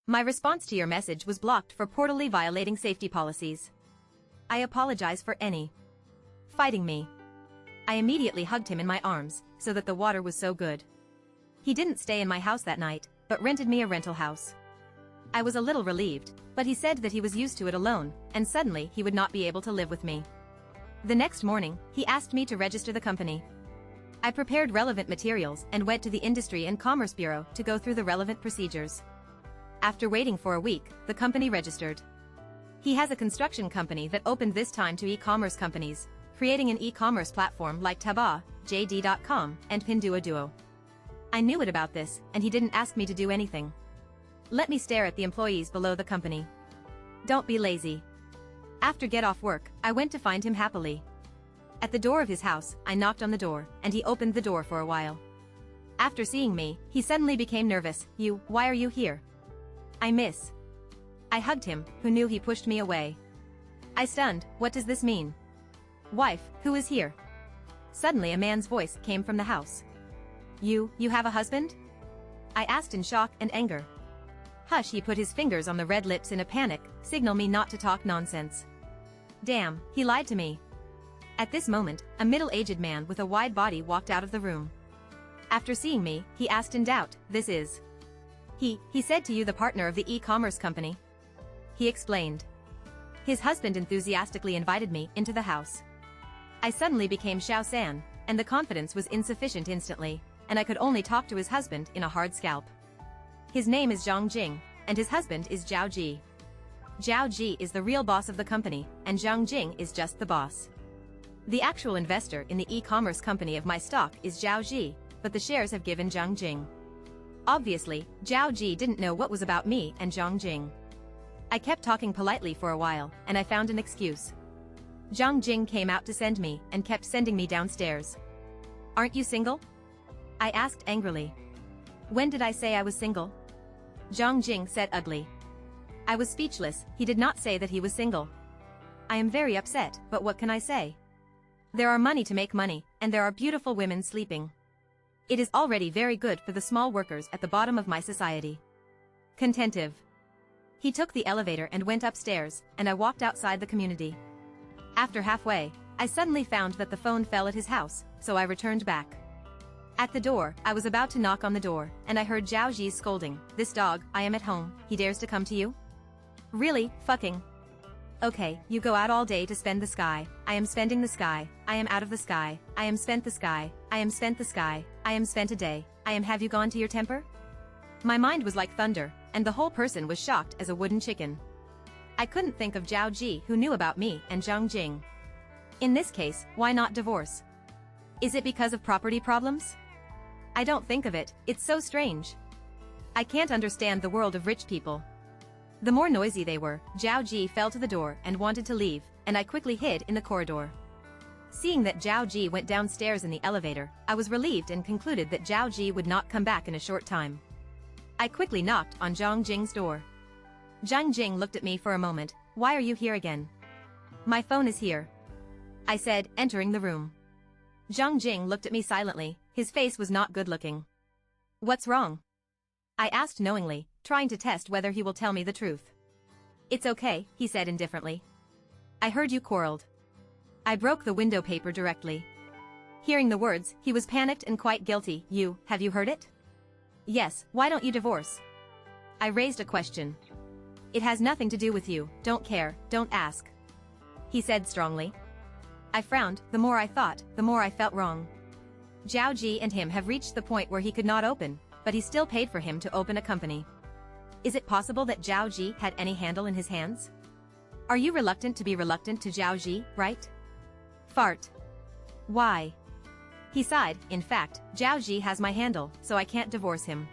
My response to your message was blocked for portally violating safety policies. I apologize for any fighting me. I immediately hugged him in my arms, so that the water was so good. He didn't stay in my house that night, but rented me a rental house. I was a little relieved, but he said that he was used to it alone, and suddenly he would not be able to live with me. The next morning, he asked me to register the company. I prepared relevant materials and went to the Industry and Commerce Bureau to go through the relevant procedures. After waiting for a week, the company registered. He has a construction company that opened this time to e-commerce companies, creating an e-commerce platform like Taobao, JD.com, and Pinduoduo. I knew it about this, and he didn't ask me to do anything. Let me stare at the employees below the company. Don't be lazy. After get off work, I went to find him happily. At the door of his house, I knocked on the door, and he opened the door for a while. After seeing me, he suddenly became nervous. Why are you here? I hugged him, who knew he pushed me away. I stunned, what does this mean? Wife, who is here? Suddenly a man's voice came from the house. You have a husband? I asked in shock and anger. Hush, he put his fingers on the red lips in a panic, signal me not to talk nonsense. Damn, he lied to me. At this moment, a middle-aged man with a wide body walked out of the room. After seeing me, he asked in doubt, this is... He said to you the partner of the e-commerce company. He explained. His husband enthusiastically invited me into the house. I suddenly became Xiao San, and the confidence was insufficient instantly, and I could only talk to his husband in a hard scalp. His name is Zhang Jing, and his husband is Zhao Ji. Zhao Ji is the real boss of the company, and Zhang Jing is just the boss. The actual investor in the e-commerce company of my stock is Zhao Ji, but the shares have given Zhang Jing. Obviously, Zhao Ji didn't know what was about me and Zhang Jing. I kept talking politely for a while, and I found an excuse. Zhang Jing came out to send me, and kept sending me downstairs. Aren't you single? I asked angrily. When did I say I was single? Zhang Jing said ugly. I was speechless, he did not say that he was single. I am very upset, but what can I say? There are money to make money, and there are beautiful women sleeping. It is already very good for the small workers at the bottom of my society. Contentive. He took the elevator and went upstairs, and I walked outside the community. After halfway, I suddenly found that the phone fell at his house, so I returned back. At the door, I was about to knock on the door, and I heard Zhao Ji's scolding, this dog, I am at home, he dares to come to you? Really, fucking. Okay, you go out all day to spend the sky, I am spending the sky, I am out of the sky, I am spent the sky, I am spent the sky, I am spent a day, I am have you gone to your temper? My mind was like thunder, and the whole person was shocked as a wooden chicken. I couldn't think of Zhao Ji who knew about me and Zhang Jing. In this case, why not divorce? Is it because of property problems? I don't think of it, it's so strange. I can't understand the world of rich people. The more noisy they were, Zhao Ji fell to the door and wanted to leave, and I quickly hid in the corridor. Seeing that Zhao Ji went downstairs in the elevator, I was relieved and concluded that Zhao Ji would not come back in a short time. I quickly knocked on Zhang Jing's door. Zhang Jing looked at me for a moment. Why are you here again? My phone is here, I said, entering the room. Zhang Jing looked at me silently, his face was not good looking. What's wrong? I asked knowingly, trying to test whether he will tell me the truth. It's okay, he said indifferently. I heard you quarreled. I broke the window paper directly. Hearing the words, he was panicked and quite guilty. Have you heard it? Yes, why don't you divorce? I raised a question. It has nothing to do with you, don't care, don't ask. He said strongly. I frowned, the more I thought, the more I felt wrong. Zhao Ji and him have reached the point where he could not open, but he still paid for him to open a company. Is it possible that Zhao Ji had any handle in his hands? Are you reluctant to be reluctant to Zhao Ji, right? Fart. Why? He sighed, in fact, Zhao Ji has my handle, so I can't divorce him.